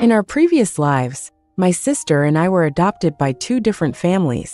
In our previous lives, my sister and I were adopted by two different families.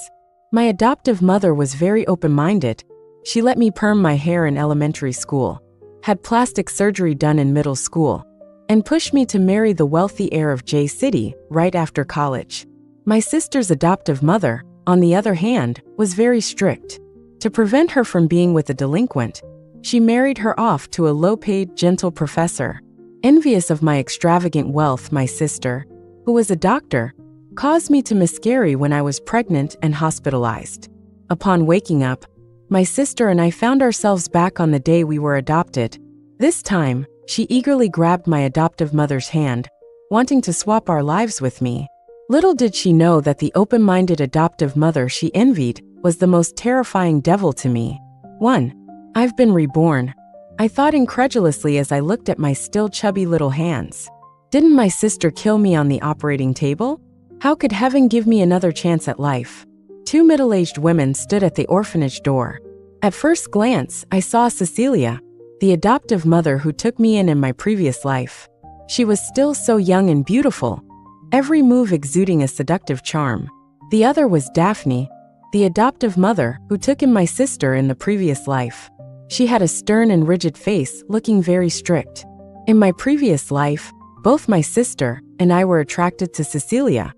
My adoptive mother was very open-minded. She let me perm my hair in elementary school, had plastic surgery done in middle school, and pushed me to marry the wealthy heir of J City right after college. My sister's adoptive mother, on the other hand, was very strict. To prevent her from being with a delinquent, she married her off to a low-paid, gentle professor. Envious of my extravagant wealth, my sister, who was a doctor, caused me to miscarry when I was pregnant and hospitalized. Upon waking up, my sister and I found ourselves back on the day we were adopted. This time, she eagerly grabbed my adoptive mother's hand, wanting to swap our lives with me. Little did she know that the open-minded adoptive mother she envied was the most terrifying devil to me. 1. I've been reborn, I thought incredulously as I looked at my still chubby little hands. Didn't my sister kill me on the operating table? How could heaven give me another chance at life? 2 middle-aged women stood at the orphanage door. At first glance, I saw Cecilia, the adoptive mother who took me in my previous life. She was still so young and beautiful, every move exuding a seductive charm. The other was Daphne, the adoptive mother who took in my sister in the previous life. She had a stern and rigid face, looking very strict. In my previous life, both my sister and I were attracted to Cecilia,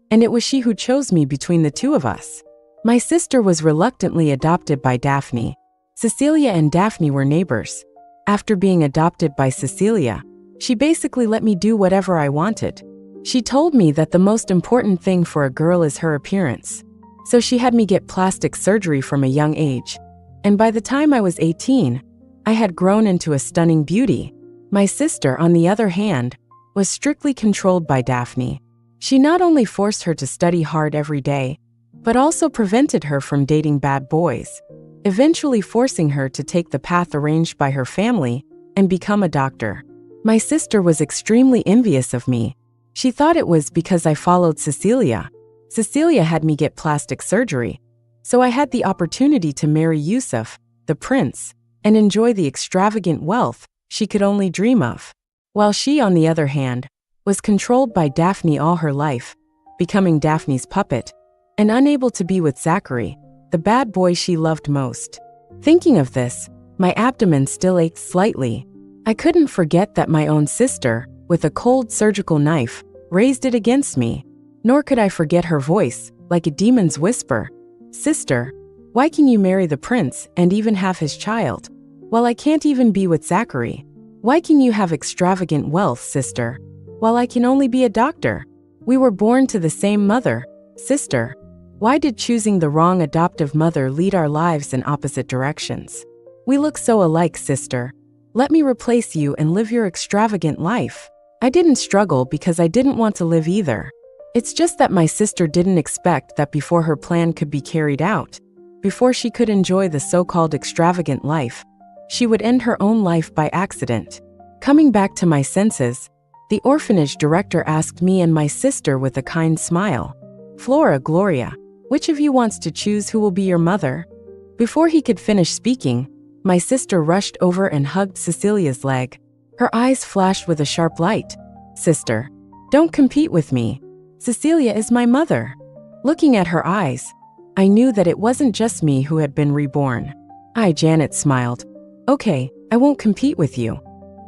and it was she who chose me between the two of us. My sister was reluctantly adopted by Daphne. Cecilia and Daphne were neighbors. After being adopted by Cecilia, she basically let me do whatever I wanted. She told me that the most important thing for a girl is her appearance. So she had me get plastic surgery from a young age. And by the time I was 18, I had grown into a stunning beauty. My sister, on the other hand, was strictly controlled by Daphne. She not only forced her to study hard every day, but also prevented her from dating bad boys, eventually forcing her to take the path arranged by her family and become a doctor. My sister was extremely envious of me. She thought it was because I followed Cecilia. Cecilia had me get plastic surgery, so I had the opportunity to marry Yusuf, the prince, and enjoy the extravagant wealth she could only dream of. While she, on the other hand, was controlled by Daphne all her life, becoming Daphne's puppet, and unable to be with Zachary, the bad boy she loved most. Thinking of this, my abdomen still ached slightly. I couldn't forget that my own sister, with a cold surgical knife, raised it against me. Nor could I forget her voice, like a demon's whisper. Sister, why can you marry the prince and even have his child? While I can't even be with Zachary. Why can you have extravagant wealth, sister, while I can only be a doctor? We were born to the same mother, sister. Why did choosing the wrong adoptive mother lead our lives in opposite directions? We look so alike, sister. Let me replace you and live your extravagant life. I didn't struggle because I didn't want to live either. It's just that my sister didn't expect that before her plan could be carried out, before she could enjoy the so-called extravagant life, she would end her own life by accident. Coming back to my senses, the orphanage director asked me and my sister with a kind smile, "Flora, Gloria, which of you wants to choose who will be your mother?" Before he could finish speaking, my sister rushed over and hugged Cecilia's leg. Her eyes flashed with a sharp light. "Sister, don't compete with me. Cecilia is my mother." Looking at her eyes, I knew that it wasn't just me who had been reborn. Janet smiled. "Okay, I won't compete with you."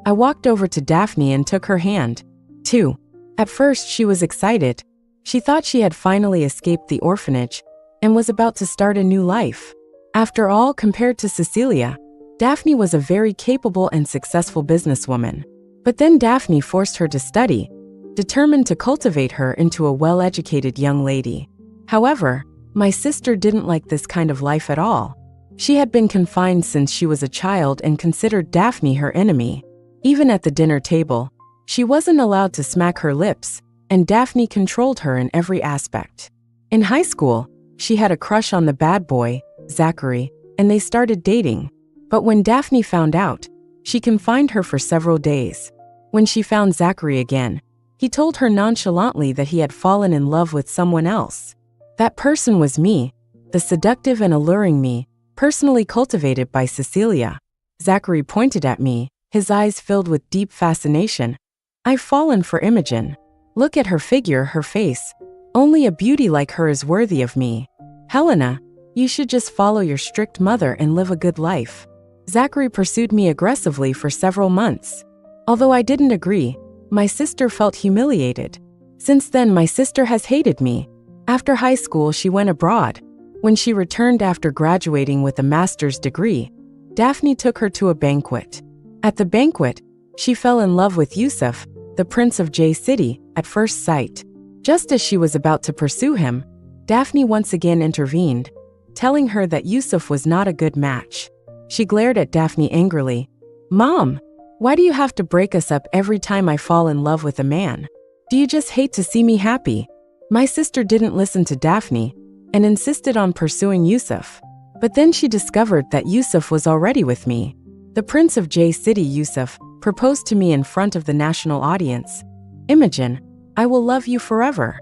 I walked over to Daphne and took her hand, too. At first, she was excited. She thought she had finally escaped the orphanage and was about to start a new life. After all, compared to Cecilia, Daphne was a very capable and successful businesswoman. But then Daphne forced her to study, determined to cultivate her into a well-educated young lady. However, my sister didn't like this kind of life at all. She had been confined since she was a child and considered Daphne her enemy. Even at the dinner table, she wasn't allowed to smack her lips, and Daphne controlled her in every aspect. In high school, she had a crush on the bad boy, Zachary, and they started dating. But when Daphne found out, she confined her for several days. When she found Zachary again, he told her nonchalantly that he had fallen in love with someone else. That person was me, the seductive and alluring me, personally cultivated by Cecilia. Zachary pointed at me, his eyes filled with deep fascination. "I've fallen for Imogen." Look at her figure, her face. Only a beauty like her is worthy of me. Helena, you should just follow your strict mother and live a good life. Zachary pursued me aggressively for several months. Although I didn't agree, my sister felt humiliated. Since then, my sister has hated me. After high school, she went abroad. When she returned after graduating with a master's degree, Daphne took her to a banquet. At the banquet, she fell in love with Yusuf, the Prince of J City, at first sight. Just as she was about to pursue him, Daphne once again intervened, telling her that Yusuf was not a good match. She glared at Daphne angrily. "Mom, why do you have to break us up every time I fall in love with a man? Do you just hate to see me happy?" My sister didn't listen to Daphne and insisted on pursuing Yusuf. But then she discovered that Yusuf was already with me. The Prince of J City, Yusuf, proposed to me in front of the national audience. "Imogen, I will love you forever."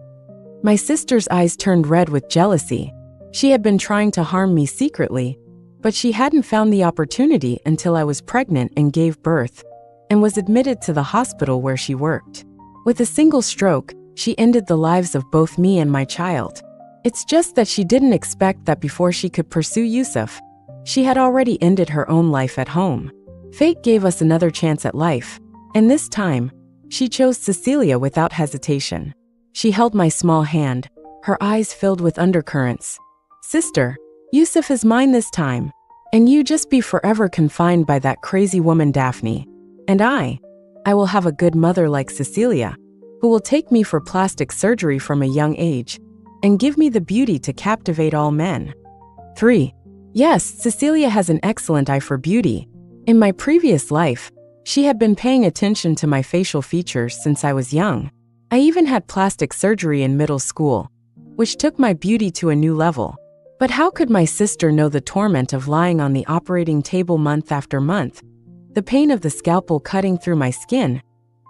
My sister's eyes turned red with jealousy. She had been trying to harm me secretly, but she hadn't found the opportunity until I was pregnant and gave birth, and was admitted to the hospital where she worked. With a single stroke, she ended the lives of both me and my child. It's just that she didn't expect that before she could pursue Yusuf, she had already ended her own life at home. Fate gave us another chance at life, and this time, she chose Cecilia without hesitation. She held my small hand, her eyes filled with undercurrents. "Sister, Yusuf is mine this time, and you just be forever confined by that crazy woman Daphne. And I will have a good mother like Cecilia, who will take me for plastic surgery from a young age, and give me the beauty to captivate all men." 3. Yes, Cecilia has an excellent eye for beauty. In my previous life, she had been paying attention to my facial features since I was young. I even had plastic surgery in middle school, which took my beauty to a new level. But how could my sister know the torment of lying on the operating table month after month, the pain of the scalpel cutting through my skin,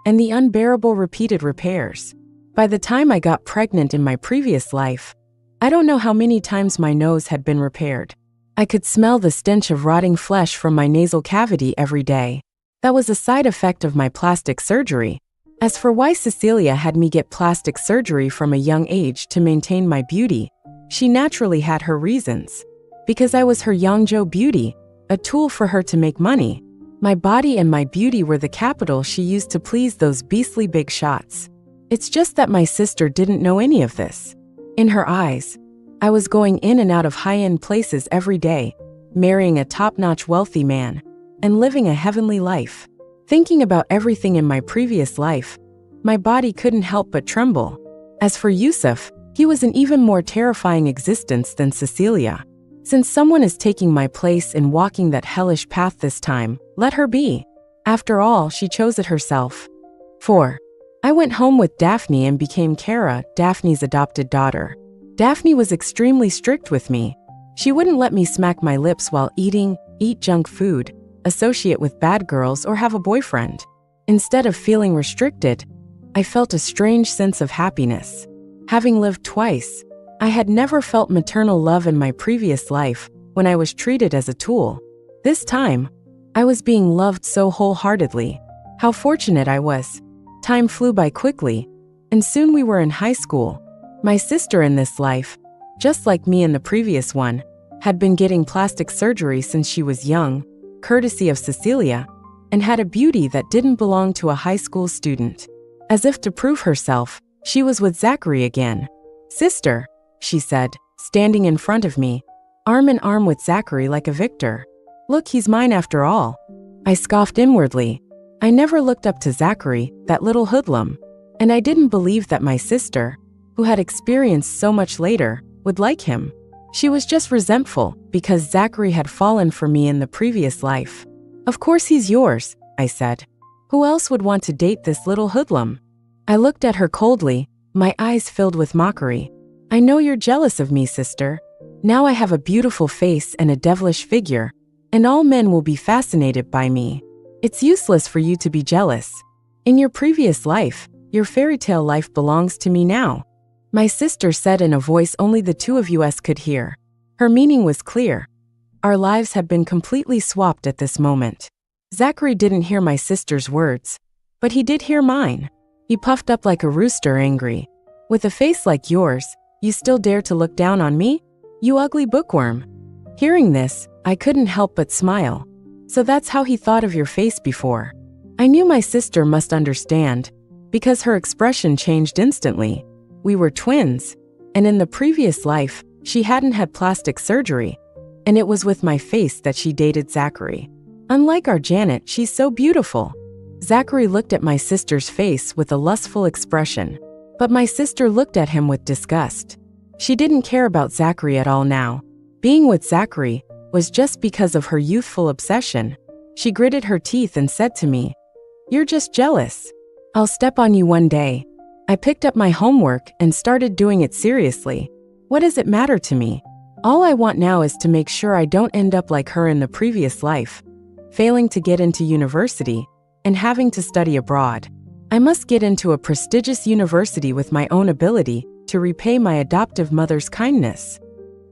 and the unbearable repeated repairs? By the time I got pregnant in my previous life, I don't know how many times my nose had been repaired. I could smell the stench of rotting flesh from my nasal cavity every day. That was a side effect of my plastic surgery. As for why Cecilia had me get plastic surgery from a young age to maintain my beauty, she naturally had her reasons. Because I was her Yangzhou beauty, a tool for her to make money. My body and my beauty were the capital she used to please those beastly big shots. It's just that my sister didn't know any of this. In her eyes, I was going in and out of high-end places every day, marrying a top-notch wealthy man, and living a heavenly life. Thinking about everything in my previous life, my body couldn't help but tremble. As for Yusuf, he was an even more terrifying existence than Cecilia. Since someone is taking my place and walking that hellish path this time, let her be. After all, she chose it herself. 4. I went home with Daphne and became Kara, Daphne's adopted daughter. Daphne was extremely strict with me. She wouldn't let me smack my lips while eat junk food, associate with bad girls, or have a boyfriend. Instead of feeling restricted, I felt a strange sense of happiness. Having lived twice, I had never felt maternal love in my previous life when I was treated as a tool. This time, I was being loved so wholeheartedly. How fortunate I was. Time flew by quickly, and soon we were in high school. My sister in this life, just like me in the previous one, had been getting plastic surgery since she was young, courtesy of Cecilia, and had a beauty that didn't belong to a high school student. As if to prove herself, she was with Zachary again. "Sister," she said, standing in front of me, arm in arm with Zachary like a victor. "Look, he's mine after all." I scoffed inwardly. I never looked up to Zachary, that little hoodlum, and I didn't believe that my sister, who had experienced so much later, would like him. She was just resentful because Zachary had fallen for me in the previous life. "Of course he's yours," I said. "Who else would want to date this little hoodlum?" I looked at her coldly, my eyes filled with mockery. "I know you're jealous of me, sister. Now I have a beautiful face and a devilish figure, and all men will be fascinated by me. It's useless for you to be jealous. In your previous life, your fairy tale life belongs to me now," my sister said in a voice only the two of us could hear. Her meaning was clear. Our lives had been completely swapped at this moment. Zachary didn't hear my sister's words, but he did hear mine. He puffed up like a rooster, angry. With a face like yours, you still dare to look down on me? You ugly bookworm. Hearing this, I couldn't help but smile. So that's how he thought of your face before. I knew my sister must understand, because her expression changed instantly. We were twins, and in the previous life, she hadn't had plastic surgery, and it was with my face that she dated Zachary. Unlike our Janet, she's so beautiful. Zachary looked at my sister's face with a lustful expression, but my sister looked at him with disgust. She didn't care about Zachary at all now. Being with Zachary was just because of her youthful obsession. She gritted her teeth and said to me, "You're just jealous. I'll step on you one day." I picked up my homework and started doing it seriously. What does it matter to me? All I want now is to make sure I don't end up like her in the previous life, failing to get into university and having to study abroad. I must get into a prestigious university with my own ability to repay my adoptive mother's kindness.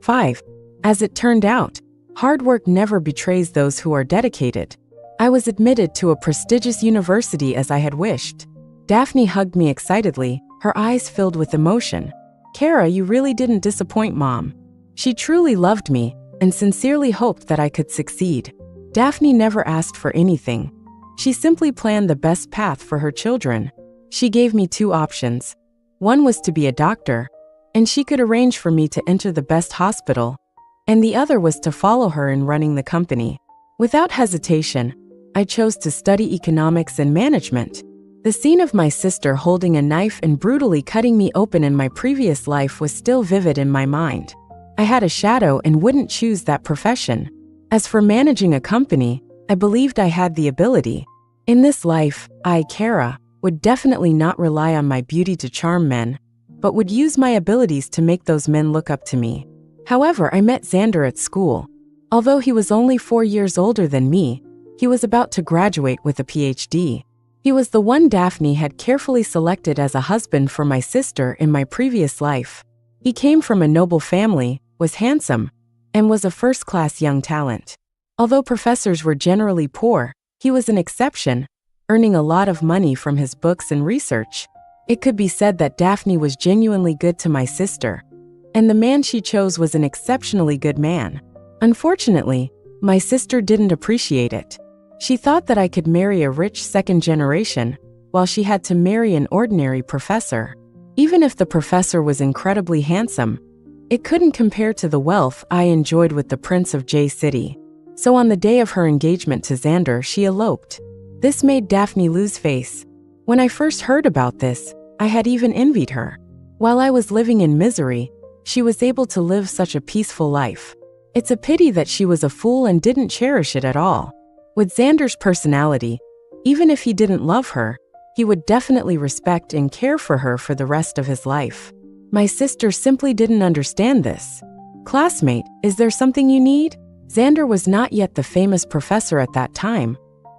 5. As it turned out, hard work never betrays those who are dedicated. I was admitted to a prestigious university as I had wished. Daphne hugged me excitedly, her eyes filled with emotion. "Kara, you really didn't disappoint Mom." She truly loved me and sincerely hoped that I could succeed. Daphne never asked for anything. She simply planned the best path for her children. She gave me 2 options. One was to be a doctor, and she could arrange for me to enter the best hospital, and the other was to follow her in running the company. Without hesitation, I chose to study economics and management. The scene of my sister holding a knife and brutally cutting me open in my previous life was still vivid in my mind. I had a shadow and wouldn't choose that profession. As for managing a company, I believed I had the ability. In this life, I, Kara, would definitely not rely on my beauty to charm men, but would use my abilities to make those men look up to me. However, I met Xander at school. Although he was only 4 years older than me, he was about to graduate with a PhD. He was the one Daphne had carefully selected as a husband for my sister in my previous life. He came from a noble family, was handsome, and was a first-class young talent. Although professors were generally poor, he was an exception, earning a lot of money from his books and research. It could be said that Daphne was genuinely good to my sister, and the man she chose was an exceptionally good man. Unfortunately, my sister didn't appreciate it. She thought that I could marry a rich second generation, while she had to marry an ordinary professor. Even if the professor was incredibly handsome, it couldn't compare to the wealth I enjoyed with the Prince of J City. So on the day of her engagement to Xander, she eloped. This made Daphne lose face. When I first heard about this, I had even envied her. While I was living in misery, she was able to live such a peaceful life. It's a pity that she was a fool and didn't cherish it at all. With Xander's personality, even if he didn't love her, he would definitely respect and care for her for the rest of his life. My sister simply didn't understand this. "Classmate, is there something you need?" Xander was not yet the famous professor at that time,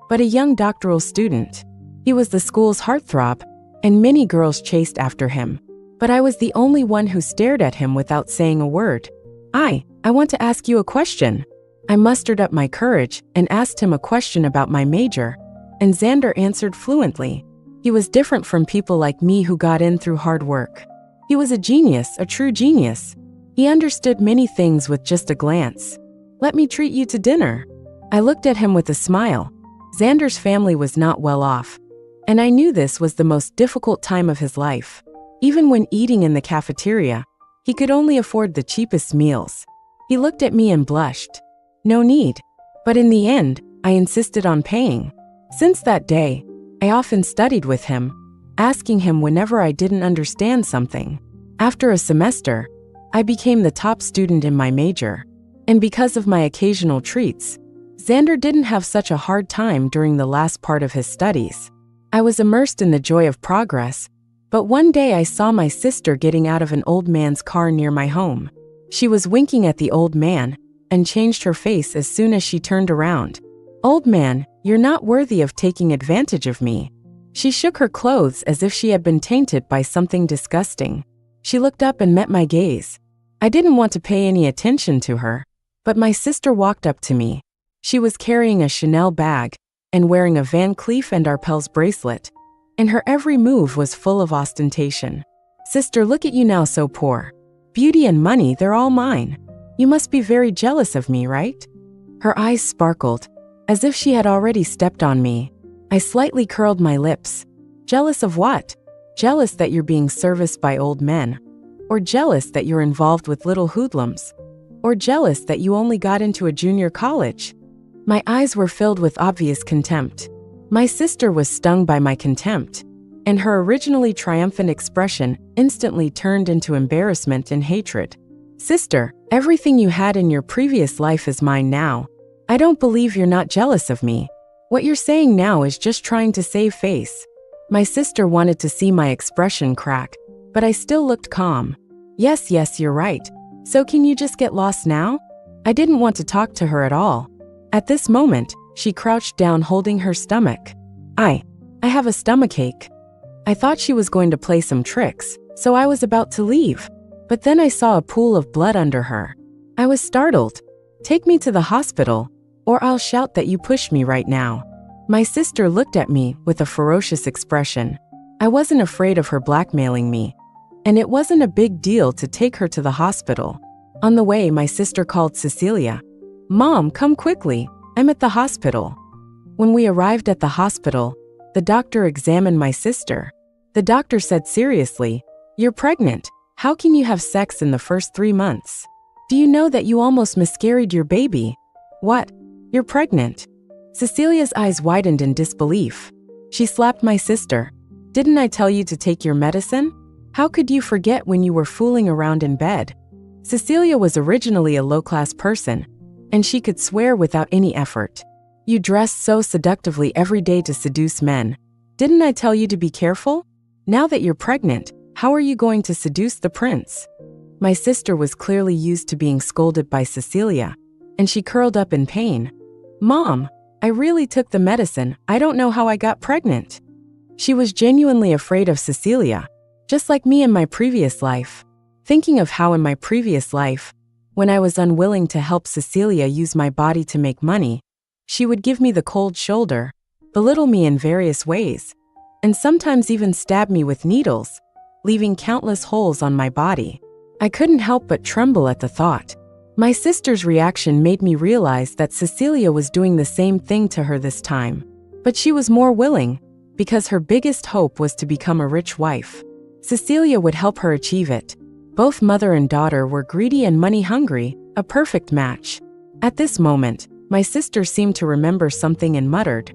but a young doctoral student. He was the school's heartthrob, and many girls chased after him. But I was the only one who stared at him without saying a word. I want to ask you a question." I mustered up my courage and asked him a question about my major, and Xander answered fluently. He was different from people like me who got in through hard work. He was a genius, a true genius. He understood many things with just a glance. "Let me treat you to dinner." I looked at him with a smile. Xander's family was not well off, and I knew this was the most difficult time of his life. Even when eating in the cafeteria, he could only afford the cheapest meals. He looked at me and blushed. No need. But in the end, I insisted on paying. Since that day, I often studied with him, asking him whenever I didn't understand something. After a semester, I became the top student in my major. And because of my occasional treats, Xander didn't have such a hard time during the last part of his studies. I was immersed in the joy of progress, but one day I saw my sister getting out of an old man's car near my home. She was winking at the old man and changed her face as soon as she turned around. "Old man, you're not worthy of taking advantage of me." She shook her clothes as if she had been tainted by something disgusting. She looked up and met my gaze. I didn't want to pay any attention to her, but my sister walked up to me. She was carrying a Chanel bag and wearing a Van Cleef & Arpels bracelet. and her every move was full of ostentation. Sister, look at you now, so poor. Beauty and money, they're all mine. You must be very jealous of me, right? Her eyes sparkled, as if she had already stepped on me. I slightly curled my lips. Jealous of what? Jealous that you're being serviced by old men? Or jealous that you're involved with little hoodlums? Or jealous that you only got into a junior college? My eyes were filled with obvious contempt. My sister was stung by my contempt, and her originally triumphant expression instantly turned into embarrassment and hatred. Sister, everything you had in your previous life is mine now. I don't believe you're not jealous of me. What you're saying now is just trying to save face. My sister wanted to see my expression crack, but I still looked calm. Yes, you're right. So can you just get lost now? I didn't want to talk to her at all. At this moment, she crouched down holding her stomach. I have a stomachache. I thought she was going to play some tricks, so I was about to leave. But then I saw a pool of blood under her. I was startled. Take me to the hospital, or I'll shout that you pushed me right now. My sister looked at me with a ferocious expression. I wasn't afraid of her blackmailing me, and it wasn't a big deal to take her to the hospital. On the way, my sister called Cecilia. Mom, come quickly. I'm at the hospital. When we arrived at the hospital, the doctor examined my sister. The doctor said seriously, "You're pregnant. How can you have sex in the first 3 months? Do you know that you almost miscarried your baby?" What? You're pregnant? Cecilia's eyes widened in disbelief. She slapped my sister. Didn't I tell you to take your medicine? How could you forget when you were fooling around in bed? Cecilia was originally a low-class person, and she could swear without any effort. You dress so seductively every day to seduce men. Didn't I tell you to be careful? Now that you're pregnant, how are you going to seduce the prince? My sister was clearly used to being scolded by Cecilia, and she curled up in pain. Mom, I really took the medicine. I don't know how I got pregnant. She was genuinely afraid of Cecilia, just like me in my previous life. Thinking of how in my previous life, when I was unwilling to help Cecilia use my body to make money, she would give me the cold shoulder, belittle me in various ways, and sometimes even stab me with needles, leaving countless holes on my body. I couldn't help but tremble at the thought. My sister's reaction made me realize that Cecilia was doing the same thing to her this time. But she was more willing, because her biggest hope was to become a rich wife. Cecilia would help her achieve it. Both mother and daughter were greedy and money-hungry, a perfect match. At this moment, my sister seemed to remember something and muttered,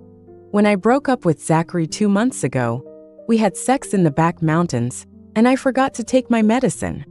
"When I broke up with Zachary 2 months ago, we had sex in the back mountains, and I forgot to take my medicine."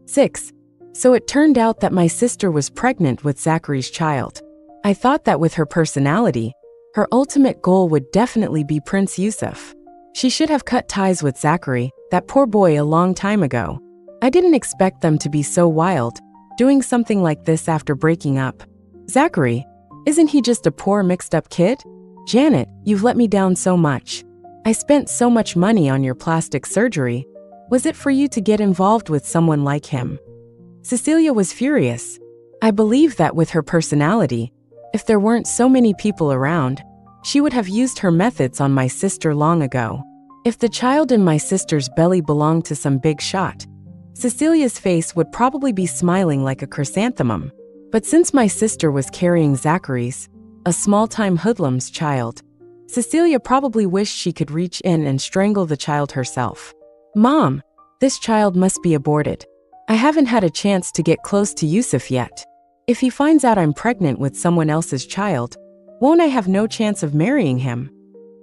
6. So it turned out that my sister was pregnant with Zachary's child. I thought that with her personality, her ultimate goal would definitely be Prince Yusuf. She should have cut ties with Zachary, that poor boy, a long time ago. I didn't expect them to be so wild, doing something like this after breaking up. Zachary, isn't he just a poor mixed-up kid? Janet, you've let me down so much. I spent so much money on your plastic surgery. Was it for you to get involved with someone like him? Cecilia was furious. I believe that with her personality, if there weren't so many people around, she would have used her methods on my sister long ago. If the child in my sister's belly belonged to some big shot, Cecilia's face would probably be smiling like a chrysanthemum. But since my sister was carrying Zachary's, a small-time hoodlum's child, Cecilia probably wished she could reach in and strangle the child herself. Mom, this child must be aborted. I haven't had a chance to get close to Yusuf yet. If he finds out I'm pregnant with someone else's child, won't I have no chance of marrying him?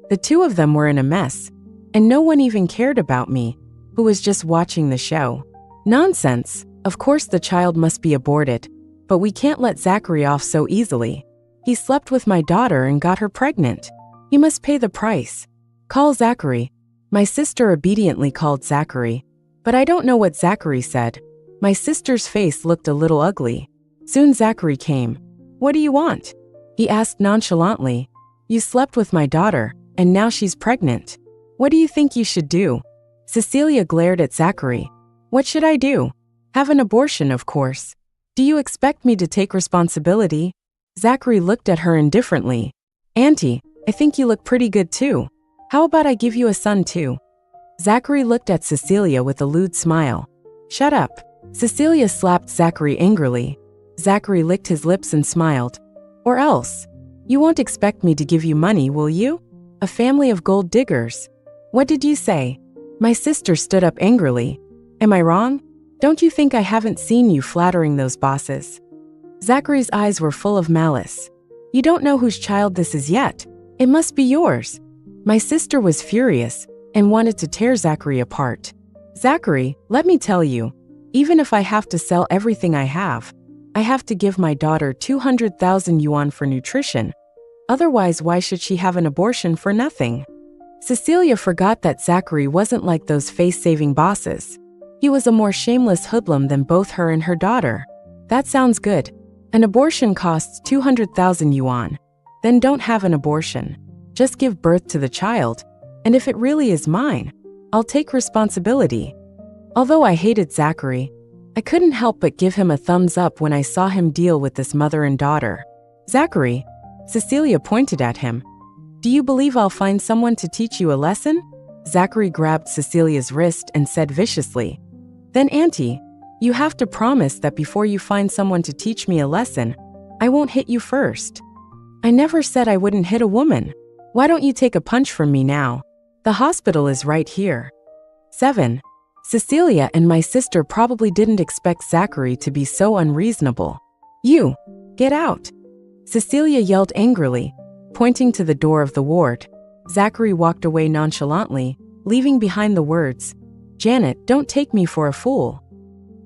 The two of them were in a mess, and no one even cared about me, who was just watching the show. Nonsense. Of course the child must be aborted, but we can't let Zachary off so easily. He slept with my daughter and got her pregnant. He must pay the price. Call Zachary. My sister obediently called Zachary, but I don't know what Zachary said. My sister's face looked a little ugly. Soon Zachary came. What do you want? He asked nonchalantly. You slept with my daughter, and now she's pregnant. What do you think you should do? Cecilia glared at Zachary. What should I do? Have an abortion, of course. Do you expect me to take responsibility? Zachary looked at her indifferently. Auntie, I think you look pretty good too. How about I give you a son too? Zachary looked at Cecilia with a lewd smile. Shut up. Cecilia slapped Zachary angrily. Zachary licked his lips and smiled. Or else. You won't expect me to give you money, will you? A family of gold diggers. What did you say? My sister stood up angrily. Am I wrong? Don't you think I haven't seen you flattering those bosses? Zachary's eyes were full of malice. You don't know whose child this is yet. It must be yours. My sister was furious and wanted to tear Zachary apart. Zachary, let me tell you, even if I have to sell everything I have to give my daughter 200,000 yuan for nutrition. Otherwise, why should she have an abortion for nothing? Cecilia forgot that Zachary wasn't like those face-saving bosses. He was a more shameless hoodlum than both her and her daughter. That sounds good. An abortion costs 200,000 yuan. Then don't have an abortion. Just give birth to the child. And if it really is mine, I'll take responsibility. Although I hated Zachary, I couldn't help but give him a thumbs up when I saw him deal with this mother and daughter. Zachary, Cecilia pointed at him. Do you believe I'll find someone to teach you a lesson? Zachary grabbed Cecilia's wrist and said viciously. Then Auntie, you have to promise that before you find someone to teach me a lesson, I won't hit you first. I never said I wouldn't hit a woman. Why don't you take a punch from me now? The hospital is right here. 7. Cecilia and my sister probably didn't expect Zachary to be so unreasonable. You, get out. Cecilia yelled angrily, pointing to the door of the ward. Zachary walked away nonchalantly, leaving behind the words, Janet, don't take me for a fool.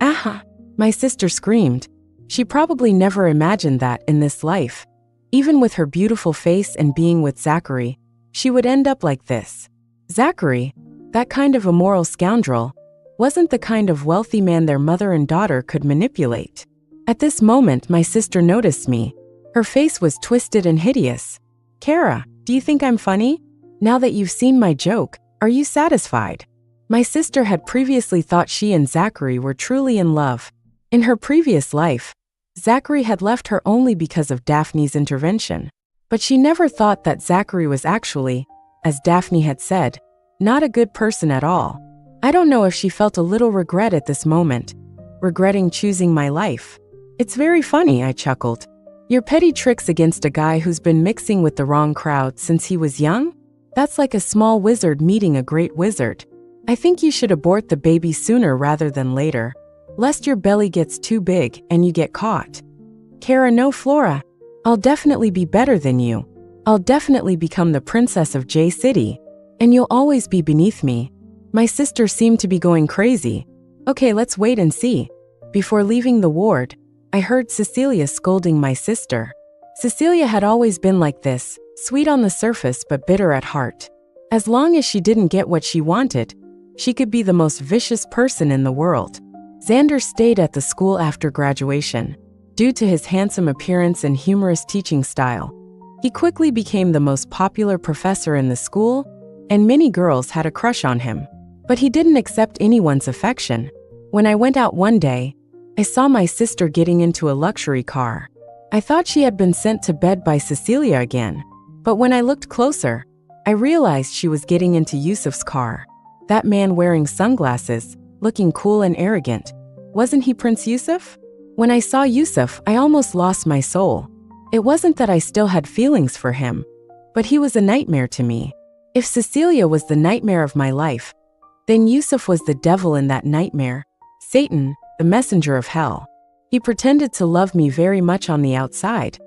Aha! My sister screamed. She probably never imagined that in this life, even with her beautiful face and being with Zachary, she would end up like this. Zachary, that kind of immoral scoundrel, wasn't the kind of wealthy man their mother and daughter could manipulate. At this moment, my sister noticed me. Her face was twisted and hideous. Kara, do you think I'm funny? Now that you've seen my joke, are you satisfied? My sister had previously thought she and Zachary were truly in love. In her previous life, Zachary had left her only because of Daphne's intervention. But she never thought that Zachary was actually, as Daphne had said, not a good person at all. I don't know if she felt a little regret at this moment, regretting choosing my life. It's very funny, I chuckled. Your petty tricks against a guy who's been mixing with the wrong crowd since he was young? That's like a small wizard meeting a great wizard. I think you should abort the baby sooner rather than later, lest your belly gets too big and you get caught. Kara, no, Flora. I'll definitely be better than you. I'll definitely become the princess of J City, and you'll always be beneath me. My sister seemed to be going crazy. Okay, let's wait and see. Before leaving the ward, I heard Cecilia scolding my sister. Cecilia had always been like this, sweet on the surface but bitter at heart. As long as she didn't get what she wanted, she could be the most vicious person in the world. Xander stayed at the school after graduation. Due to his handsome appearance and humorous teaching style, he quickly became the most popular professor in the school, and many girls had a crush on him. But he didn't accept anyone's affection. When I went out one day, I saw my sister getting into a luxury car. I thought she had been sent to bed by Cecilia again. But when I looked closer, I realized she was getting into Yusuf's car. That man wearing sunglasses, looking cool and arrogant. Wasn't he Prince Yusuf? When I saw Yusuf, I almost lost my soul. It wasn't that I still had feelings for him, but he was a nightmare to me. If Cecilia was the nightmare of my life, then Yusuf was the devil in that nightmare, Satan, the messenger of hell. He pretended to love me very much on the outside,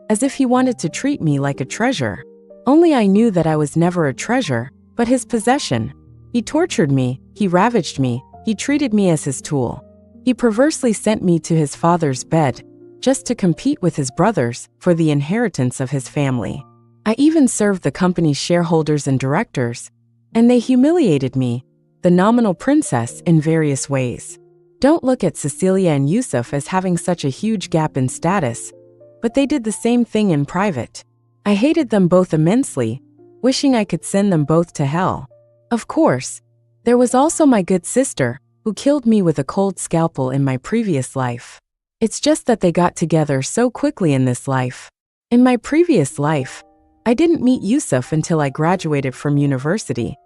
as if he wanted to treat me like a treasure. Only I knew that I was never a treasure, but his possession. He tortured me, he ravaged me, he treated me as his tool. He perversely sent me to his father's bed, just to compete with his brothers for the inheritance of his family. I even served the company's shareholders and directors, and they humiliated me, the nominal princess, in various ways. Don't look at Cecilia and Yusuf as having such a huge gap in status, but they did the same thing in private. I hated them both immensely, wishing I could send them both to hell. Of course, there was also my good sister, who killed me with a cold scalpel in my previous life. It's just that they got together so quickly in this life. In my previous life, I didn't meet Yusuf until I graduated from university,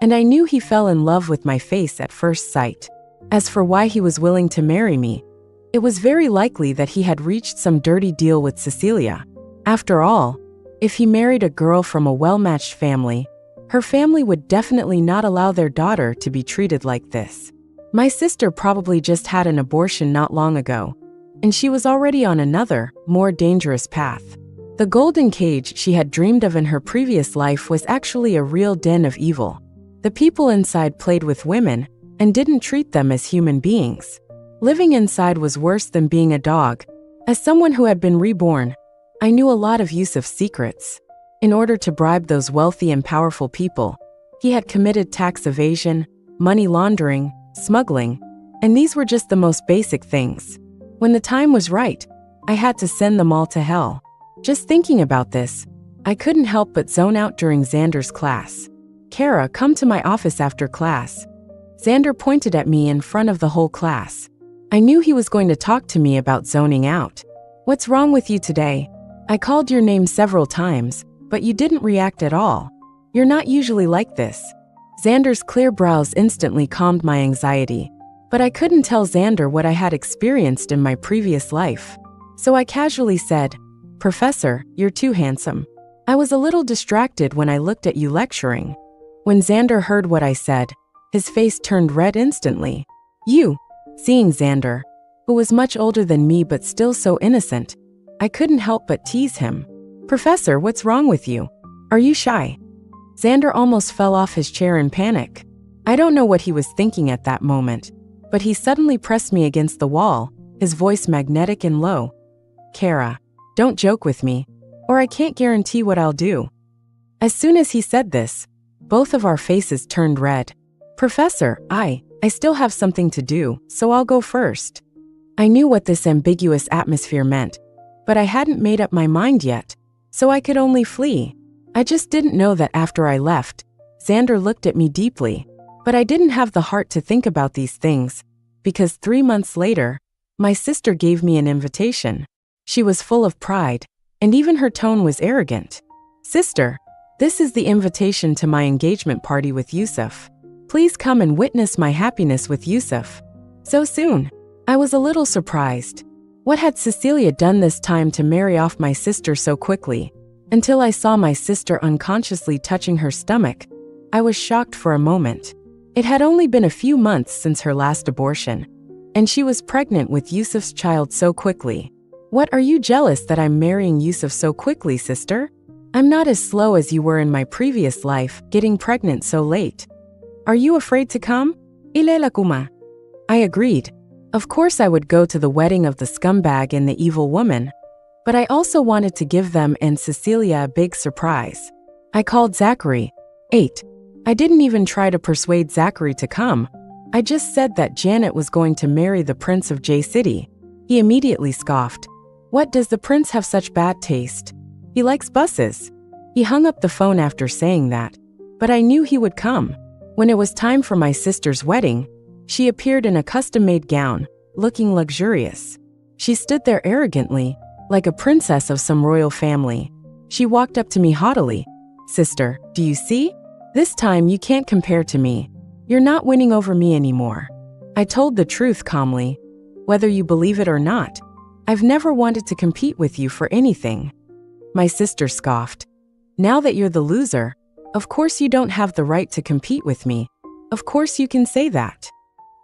and I knew he fell in love with my face at first sight. As for why he was willing to marry me, it was very likely that he had reached some dirty deal with Cecilia. After all, if he married a girl from a well-matched family, her family would definitely not allow their daughter to be treated like this. My sister probably just had an abortion not long ago, and she was already on another, more dangerous path. The golden cage she had dreamed of in her previous life was actually a real den of evil. The people inside played with women and didn't treat them as human beings. Living inside was worse than being a dog. As someone who had been reborn, I knew a lot of Yusuf's secrets. In order to bribe those wealthy and powerful people, he had committed tax evasion, money laundering, smuggling, and these were just the most basic things. When the time was right, I had to send them all to hell. Just thinking about this, I couldn't help but zone out during Xander's class. "Kara, come to my office after class." Xander pointed at me in front of the whole class. I knew he was going to talk to me about zoning out. "What's wrong with you today? I called your name several times, but you didn't react at all. You're not usually like this." Xander's clear brows instantly calmed my anxiety, but I couldn't tell Xander what I had experienced in my previous life. So I casually said, "Professor, you're too handsome. I was a little distracted when I looked at you lecturing." When Xander heard what I said, his face turned red instantly. "You?" Seeing Xander, who was much older than me but still so innocent, I couldn't help but tease him. "Professor, what's wrong with you? Are you shy?" Xander almost fell off his chair in panic. I don't know what he was thinking at that moment, but he suddenly pressed me against the wall, his voice magnetic and low. "Kara, don't joke with me, or I can't guarantee what I'll do." As soon as he said this, both of our faces turned red. "Professor, I still have something to do, so I'll go first." I knew what this ambiguous atmosphere meant, but I hadn't made up my mind yet, so I could only flee. I just didn't know that after I left, Xander looked at me deeply, but I didn't have the heart to think about these things, because 3 months later, my sister gave me an invitation. She was full of pride, and even her tone was arrogant. "Sister, this is the invitation to my engagement party with Yusuf. Please come and witness my happiness with Yusuf." So soon, I was a little surprised. What had Cecilia done this time to marry off my sister so quickly? Until I saw my sister unconsciously touching her stomach, I was shocked for a moment. It had only been a few months since her last abortion, and she was pregnant with Yusuf's child so quickly. "What, are you jealous that I'm marrying Yusuf so quickly, sister? I'm not as slow as you were in my previous life, getting pregnant so late. Are you afraid to come? Ilela kuma." I agreed. Of course I would go to the wedding of the scumbag and the evil woman, but I also wanted to give them and Cecilia a big surprise. I called Zachary. 8. I didn't even try to persuade Zachary to come. I just said that Janet was going to marry the Prince of J City. He immediately scoffed. "What, does the prince have such bad taste? He likes buses." He hung up the phone after saying that, but I knew he would come. When it was time for my sister's wedding, she appeared in a custom-made gown, looking luxurious. She stood there arrogantly, like a princess of some royal family. She walked up to me haughtily. "Sister, do you see? This time you can't compare to me. You're not winning over me anymore." I told the truth calmly. "Whether you believe it or not, I've never wanted to compete with you for anything." My sister scoffed. "Now that you're the loser, of course you don't have the right to compete with me. Of course you can say that."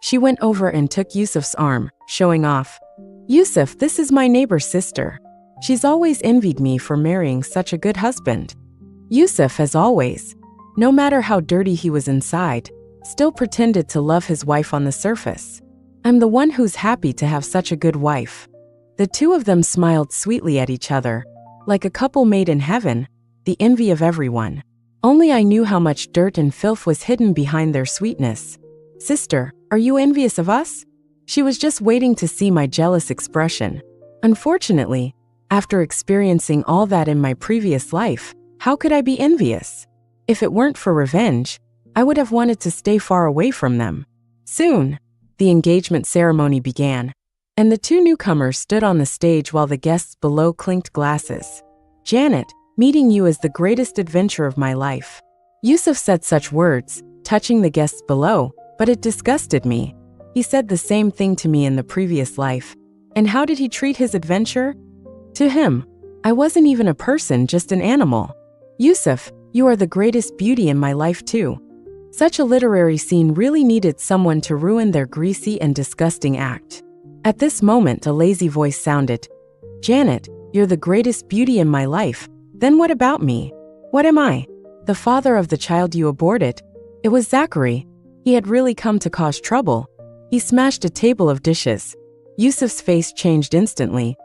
She went over and took Yusuf's arm, showing off. "Yusuf, this is my neighbor's sister. She's always envied me for marrying such a good husband." Yusuf, as always, no matter how dirty he was inside, still pretended to love his wife on the surface. I'm the one who's happy to have such a good wife. The two of them smiled sweetly at each other, like a couple made in heaven, the envy of everyone. Only I knew how much dirt and filth was hidden behind their sweetness. "Sister, are you envious of us?" She was just waiting to see my jealous expression. Unfortunately, after experiencing all that in my previous life, how could I be envious? If it weren't for revenge, I would have wanted to stay far away from them. Soon, the engagement ceremony began, and the two newcomers stood on the stage while the guests below clinked glasses. "Janet, Meeting you is the greatest adventure of my life." Yusuf said such words, touching the guests below, but it disgusted me. He said the same thing to me in the previous life. And how did he treat his adventure? To him, I wasn't even a person, just an animal. Yusuf, you are the greatest beauty in my life too. Such a literary scene really needed someone to ruin their greasy and disgusting act. At this moment, a lazy voice sounded. Janet, you're the greatest beauty in my life. Then what about me? What am I? The father of the child you aborted? It was Zachary. He had really come to cause trouble. He smashed a table of dishes. Yusuf's face changed instantly.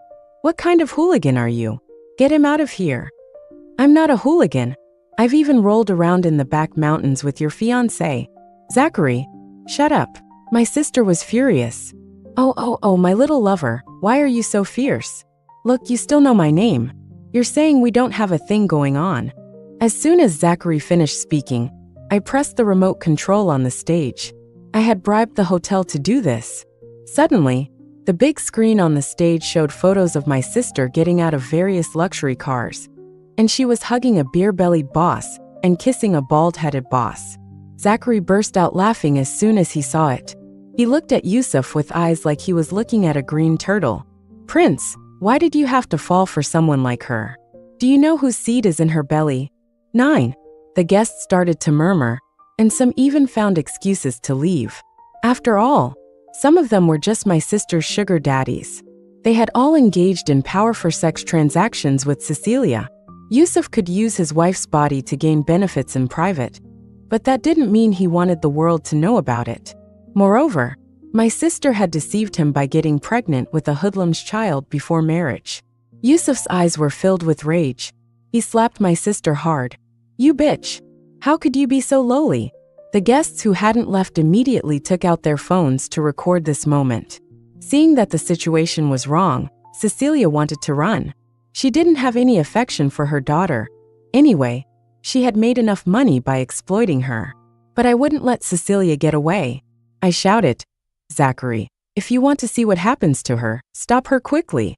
What kind of hooligan are you? Get him out of here. I'm not a hooligan. I've even rolled around in the back mountains with your fiancé. Zachary, shut up. My sister was furious. Oh, my little lover, why are you so fierce? Look, you still know my name. You're saying we don't have a thing going on. As soon as Zachary finished speaking, I pressed the remote control on the stage. I had bribed the hotel to do this. Suddenly, the big screen on the stage showed photos of my sister getting out of various luxury cars. And she was hugging a beer-bellied boss and kissing a bald-headed boss. Zachary burst out laughing as soon as he saw it. He looked at Yusuf with eyes like he was looking at a green turtle. Prince, why did you have to fall for someone like her? Do you know whose seed is in her belly? 9. The guests started to murmur, and some even found excuses to leave. After all, some of them were just my sister's sugar daddies. They had all engaged in power-for sex transactions with Cecilia. Yusuf could use his wife's body to gain benefits in private, but that didn't mean he wanted the world to know about it. Moreover, my sister had deceived him by getting pregnant with a hoodlum's child before marriage. Yusuf's eyes were filled with rage. He slapped my sister hard. You bitch! How could you be so lowly? The guests who hadn't left immediately took out their phones to record this moment. Seeing that the situation was wrong, Cecilia wanted to run. She didn't have any affection for her daughter. Anyway, she had made enough money by exploiting her. But I wouldn't let Cecilia get away. I shouted, Zachary, if you want to see what happens to her, stop her quickly.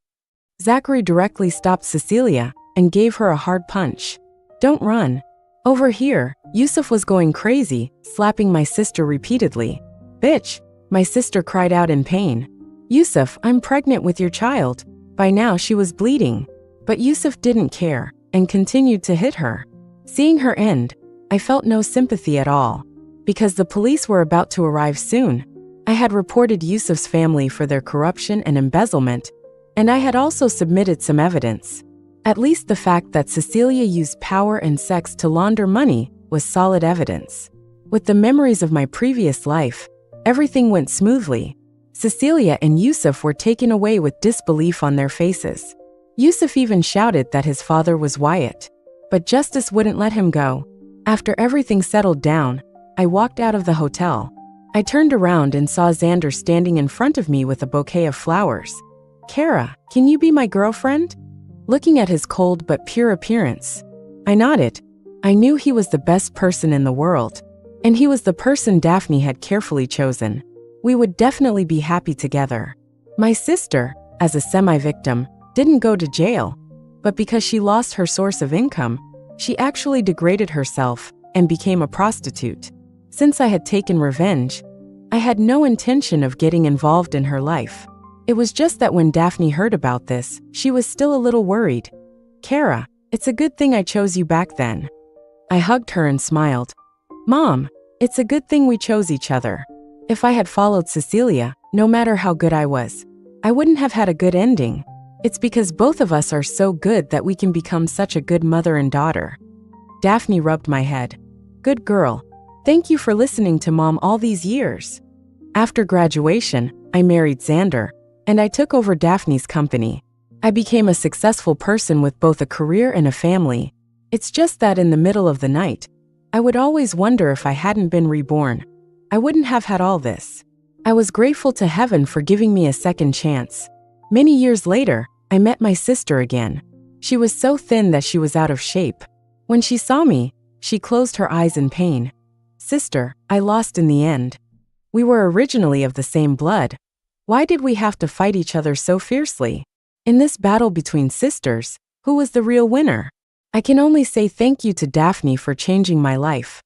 Zachary directly stopped Cecilia and gave her a hard punch. Don't run. Over here, Yusuf was going crazy, slapping my sister repeatedly. Bitch, my sister cried out in pain. Yusuf, I'm pregnant with your child. By now she was bleeding. But Yusuf didn't care and continued to hit her. Seeing her end, I felt no sympathy at all. Because the police were about to arrive soon. I had reported Yusuf's family for their corruption and embezzlement, and I had also submitted some evidence. At least the fact that Cecilia used power and sex to launder money was solid evidence. With the memories of my previous life, everything went smoothly. Cecilia and Yusuf were taken away with disbelief on their faces. Yusuf even shouted that his father was Wyatt. But justice wouldn't let him go. After everything settled down, I walked out of the hotel. I turned around and saw Xander standing in front of me with a bouquet of flowers. Kara, can you be my girlfriend? Looking at his cold but pure appearance, I nodded. I knew he was the best person in the world, and he was the person Daphne had carefully chosen. We would definitely be happy together. My sister, as a semi-victim, didn't go to jail, but because she lost her source of income, she actually degraded herself and became a prostitute. Since I had taken revenge, I had no intention of getting involved in her life. It was just that when Daphne heard about this, she was still a little worried. Kara, it's a good thing I chose you back then. I hugged her and smiled. Mom, it's a good thing we chose each other. If I had followed Cecilia, no matter how good I was, I wouldn't have had a good ending. It's because both of us are so good that we can become such a good mother and daughter. Daphne rubbed my head. Good girl. Thank you for listening to Mom all these years. After graduation, I married Xander, and I took over Daphne's company. I became a successful person with both a career and a family. It's just that in the middle of the night, I would always wonder if I hadn't been reborn, I wouldn't have had all this. I was grateful to heaven for giving me a second chance. Many years later, I met my sister again. She was so thin that she was out of shape. When she saw me, she closed her eyes in pain. Sister, I lost in the end. We were originally of the same blood. Why did we have to fight each other so fiercely? In this battle between sisters, who was the real winner? I can only say thank you to Daphne for changing my life.